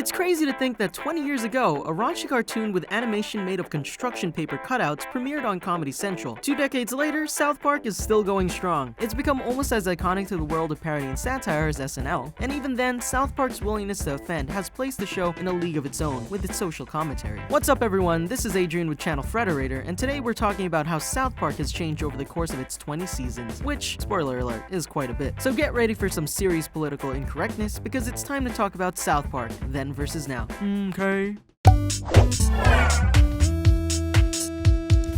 It's crazy to think that 20 years ago, a raunchy cartoon with animation made of construction paper cutouts premiered on Comedy Central. 2 decades later, South Park is still going strong. It's become almost as iconic to the world of parody and satire as SNL, and even then, South Park's willingness to offend has placed the show in a league of its own with its social commentary. What's up everyone, this is Adrian with channel Frederator, and today we're talking about how South Park has changed over the course of its 20 seasons, which, spoiler alert, is quite a bit. So get ready for some serious political incorrectness, because it's time to talk about South Park, then versus now. Okay.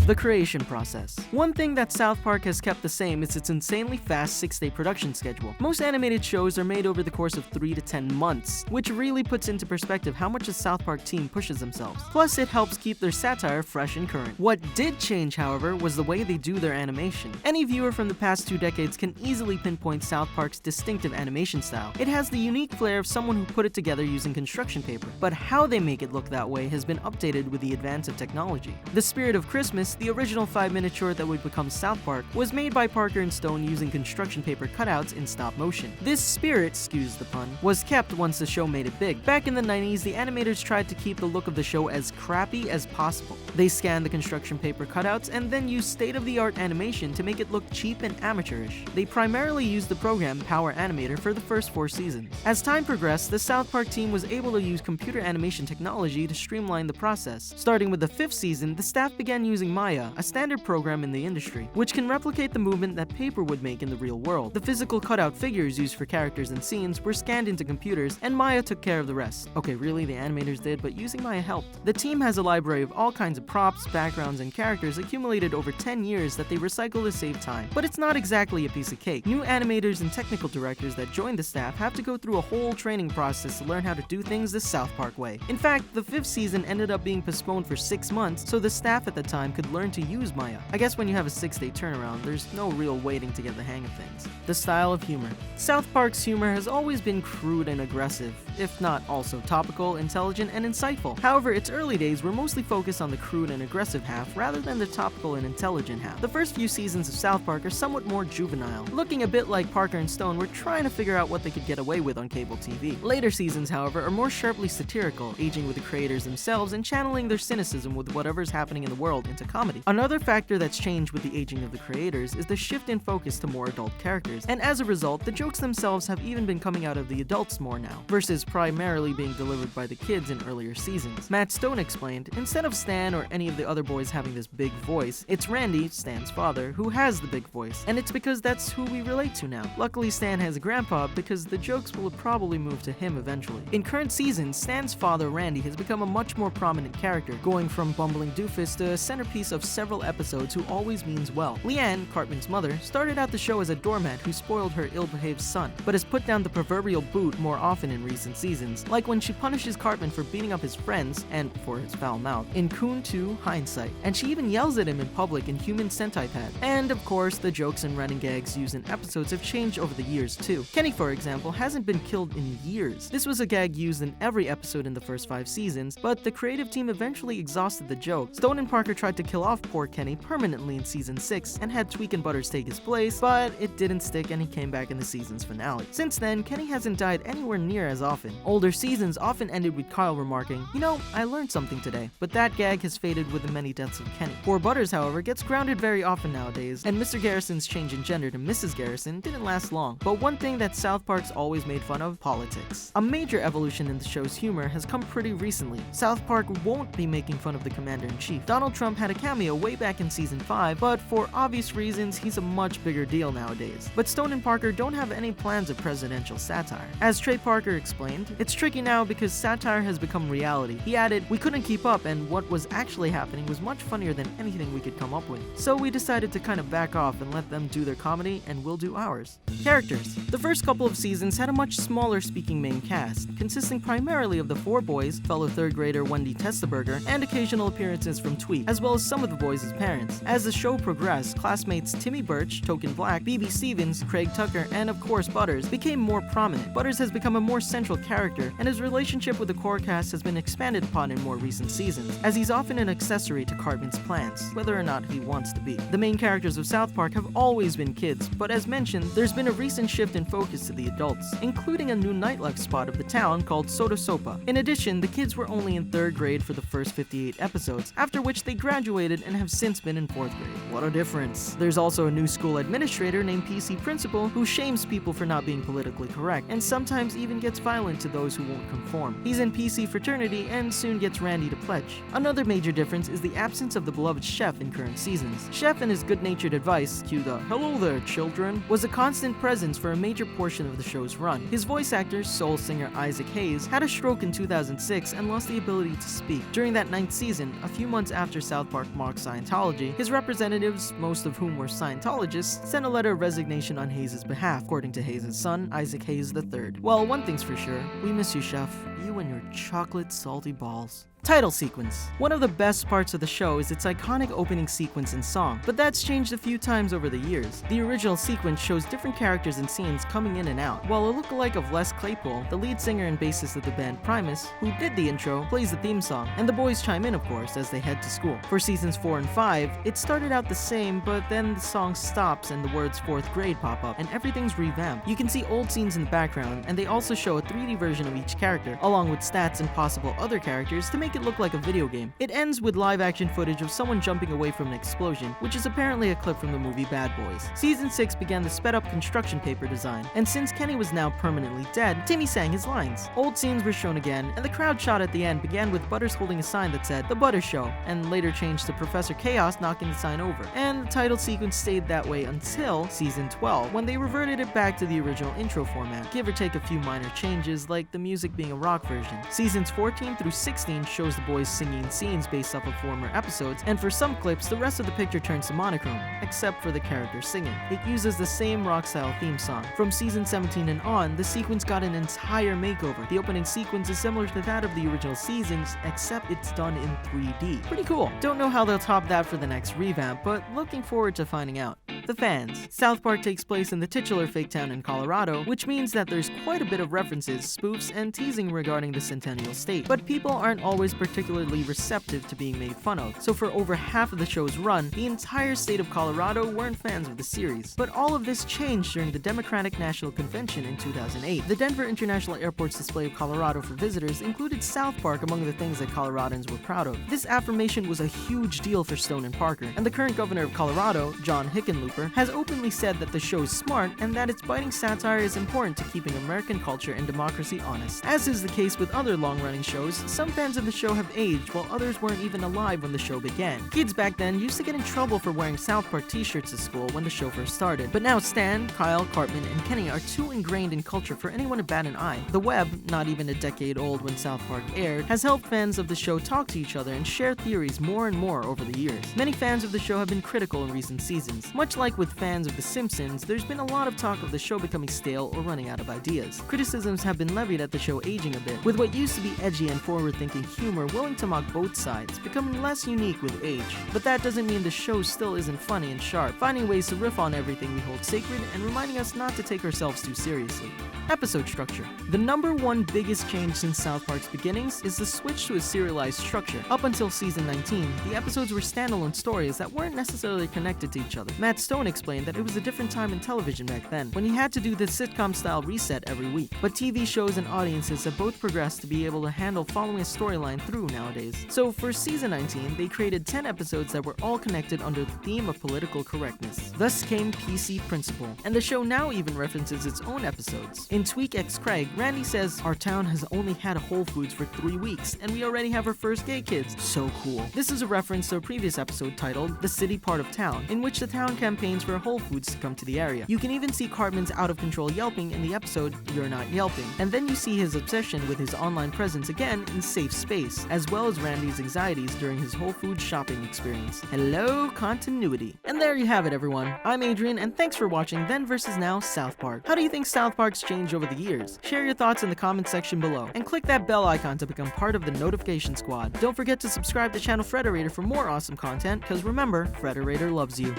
The creation process. One thing that South Park has kept the same is its insanely fast 6-day production schedule. Most animated shows are made over the course of 3 to 10 months, which really puts into perspective how much the South Park team pushes themselves. Plus, it helps keep their satire fresh and current. What did change, however, was the way they do their animation. Any viewer from the past 2 decades can easily pinpoint South Park's distinctive animation style. It has the unique flair of someone who put it together using construction paper, but how they make it look that way has been updated with the advance of technology. The Spirit of Christmas, the original 5-minute short that would become South Park, was made by Parker and Stone using construction paper cutouts in stop motion. This spirit, excuse the pun, was kept once the show made it big. Back in the 90s, the animators tried to keep the look of the show as crappy as possible. They scanned the construction paper cutouts and then used state-of-the-art animation to make it look cheap and amateurish. They primarily used the program Power Animator for the first 4 seasons. As time progressed, the South Park team was able to use computer animation technology to streamline the process. Starting with the 5th season, the staff began using Maya, a standard program in the industry, which can replicate the movement that paper would make in the real world. The physical cutout figures used for characters and scenes were scanned into computers, and Maya took care of the rest. Okay, really, the animators did, but using Maya helped. The team has a library of all kinds of props, backgrounds, and characters accumulated over 10 years that they recycle to save time. But it's not exactly a piece of cake. New animators and technical directors that join the staff have to go through a whole training process to learn how to do things the South Park way. In fact, the 5th season ended up being postponed for 6 months so the staff at the time could learn to use Maya. I guess when you have a 6-day turnaround, there's no real waiting to get the hang of things. The style of humor. South Park's humor has always been crude and aggressive, if not also topical, intelligent, and insightful. However, its early days were mostly focused on the crude and aggressive half rather than the topical and intelligent half. The first few seasons of South Park are somewhat more juvenile, looking a bit like Parker and Stone were trying to figure out what they could get away with on cable TV. Later seasons, however, are more sharply satirical, aging with the creators themselves and channeling their cynicism with whatever's happening in the world into comedy. Another factor that's changed with the aging of the creators is the shift in focus to more adult characters, and as a result, the jokes themselves have even been coming out of the adults more now, versus primarily being delivered by the kids in earlier seasons. Matt Stone explained, instead of Stan or any of the other boys having this big voice, it's Randy, Stan's father, who has the big voice, and it's because that's who we relate to now. Luckily, Stan has a grandpa because the jokes will probably move to him eventually. In current seasons, Stan's father, Randy, has become a much more prominent character, going from bumbling doofus to a centerpiece of several episodes who always means well. Leanne, Cartman's mother, started out the show as a doormat who spoiled her ill-behaved son, but has put down the proverbial boot more often in recent seasons, like when she punishes Cartman for beating up his friends, and for his foul mouth, in Coon 2 Hindsight, and she even yells at him in public in Human Sentai Pad. And of course, the jokes and running gags used in episodes have changed over the years too. Kenny, for example, hasn't been killed in years. This was a gag used in every episode in the first 5 seasons, but the creative team eventually exhausted the joke. Stone and Parker tried to kill off poor Kenny permanently in season 6 and had Tweak and Butters take his place, but it didn't stick and he came back in the season's finale. Since then, Kenny hasn't died anywhere near as often. Older seasons often ended with Kyle remarking, "You know, I learned something today," but that gag has faded with the many deaths of Kenny. Poor Butters, however, gets grounded very often nowadays, and Mr. Garrison's change in gender to Mrs. Garrison didn't last long. But one thing that South Park's always made fun of, politics. A major evolution in the show's humor has come pretty recently. South Park won't be making fun of the Commander-in-Chief. Donald Trump had a cameo way back in season 5, but for obvious reasons, he's a much bigger deal nowadays. But Stone and Parker don't have any plans of presidential satire. As Trey Parker explained, it's tricky now because satire has become reality. He added, "We couldn't keep up, and what was actually happening was much funnier than anything we could come up with. So we decided to kind of back off and let them do their comedy, and we'll do ours." Characters. The first couple of seasons had a much smaller speaking main cast, consisting primarily of the 4 boys, fellow 3rd grader Wendy Testaberger, and occasional appearances from Tweak, as well as some of the boys' parents. As the show progressed, classmates Timmy Birch, Token Black, BB Stevens, Craig Tucker, and of course Butters became more prominent. Butters has become a more central character, and his relationship with the core cast has been expanded upon in more recent seasons, as he's often an accessory to Cartman's plans, whether or not he wants to be. The main characters of South Park have always been kids, but as mentioned, there's been a recent shift in focus to the adults, including a new nightlife spot of the town called Soda Sopa. In addition, the kids were only in 3rd grade for the first 58 episodes, after which they graduated and have since been in 4th grade. What a difference. There's also a new school administrator named PC Principal who shames people for not being politically correct, and sometimes even gets violent to those who won't conform. He's in PC fraternity and soon gets Randy to pledge. Another major difference is the absence of the beloved Chef in current seasons. Chef and his good-natured advice, cue the "hello there children," was a constant presence for a major portion of the show's run. His voice actor, soul singer Isaac Hayes, had a stroke in 2006 and lost the ability to speak. During that 9th season, a few months after South Park mocked Scientology, his representatives, most of whom were Scientologists, sent a letter of resignation on Hayes' behalf, according to Hayes' son, Isaac Hayes III. Well, one thing's for sure, we miss you, Chef. You and your chocolate salty balls. Title sequence. One of the best parts of the show is its iconic opening sequence and song, but that's changed a few times over the years. The original sequence shows different characters and scenes coming in and out, while a lookalike of Les Claypool, the lead singer and bassist of the band Primus, who did the intro, plays the theme song, and the boys chime in, of course, as they head to school. For seasons 4 and 5, it started out the same, but then the song stops and the words 4th grade pop up, and everything's revamped. You can see old scenes in the background, and they also show a 3D version of each character, along with stats and possible other characters to make it look like a video game. It ends with live action footage of someone jumping away from an explosion, which is apparently a clip from the movie Bad Boys. Season 6 began the sped up construction paper design, and since Kenny was now permanently dead, Timmy sang his lines. Old scenes were shown again, and the crowd shot at the end began with Butters holding a sign that said The Butters Show, and later changed to Professor Chaos knocking the sign over. And the title sequence stayed that way until season 12, when they reverted it back to the original intro format, give or take a few minor changes, like the music being a rock version. Seasons 14 through 16 shows the boys singing scenes based off of former episodes, and for some clips, the rest of the picture turns to monochrome, except for the character singing. It uses the same rock-style theme song. From season 17 and on, the sequence got an entire makeover. The opening sequence is similar to that of the original seasons, except it's done in 3D. Pretty cool. Don't know how they'll top that for the next revamp, but looking forward to finding out. The fans. South Park takes place in the titular fake town in Colorado, which means that there's quite a bit of references, spoofs, and teasing regarding the Centennial State. But people aren't always particularly receptive to being made fun of, so for over half of the show's run, the entire state of Colorado weren't fans of the series. But all of this changed during the Democratic National Convention in 2008. The Denver International Airport's display of Colorado for visitors included South Park among the things that Coloradans were proud of. This affirmation was a huge deal for Stone and Parker, and the current governor of Colorado, John Hickenlooper, has openly said that the show is smart and that its biting satire is important to keeping American culture and democracy honest. As is the case with other long-running shows, some fans of the show have aged while others weren't even alive when the show began. Kids back then used to get in trouble for wearing South Park t-shirts to school when the show first started, but now Stan, Kyle, Cartman, and Kenny are too ingrained in culture for anyone to bat an eye. The web, not even a decade old when South Park aired, has helped fans of the show talk to each other and share theories more and more over the years. Many fans of the show have been critical in recent seasons. Much like with fans of The Simpsons, there's been a lot of talk of the show becoming stale or running out of ideas. Criticisms have been levied at the show aging a bit, with what used to be edgy and forward-thinking humor willing to mock both sides, becoming less unique with age. But that doesn't mean the show still isn't funny and sharp, finding ways to riff on everything we hold sacred and reminding us not to take ourselves too seriously. Episode structure. The number one biggest change since South Park's beginnings is the switch to a serialized structure. Up until season 19, the episodes were standalone stories that weren't necessarily connected to each other. Matt Stone explained that it was a different time in television back then, when you had to do the sitcom-style reset every week. But TV shows and audiences have both progressed to be able to handle following a storyline through nowadays. So for season 19, they created 10 episodes that were all connected under the theme of political correctness. Thus came PC Principal, and the show now even references its own episodes. In Tweak X Craig, Randy says, "Our town has only had a Whole Foods for 3 weeks, and we already have our first gay kids. So cool." This is a reference to a previous episode titled The City Part of Town, in which the town campaign campaigns for Whole Foods to come to the area. You can even see Cartman's out-of-control yelping in the episode You're Not Yelping, and then you see his obsession with his online presence again in Safe Space, as well as Randy's anxieties during his Whole Foods shopping experience. Hello, continuity. And there you have it, everyone. I'm Adrian, and thanks for watching Then vs. Now South Park. How do you think South Park's changed over the years? Share your thoughts in the comment section below, and click that bell icon to become part of the notification squad. Don't forget to subscribe to channel Frederator for more awesome content, because remember, Frederator loves you.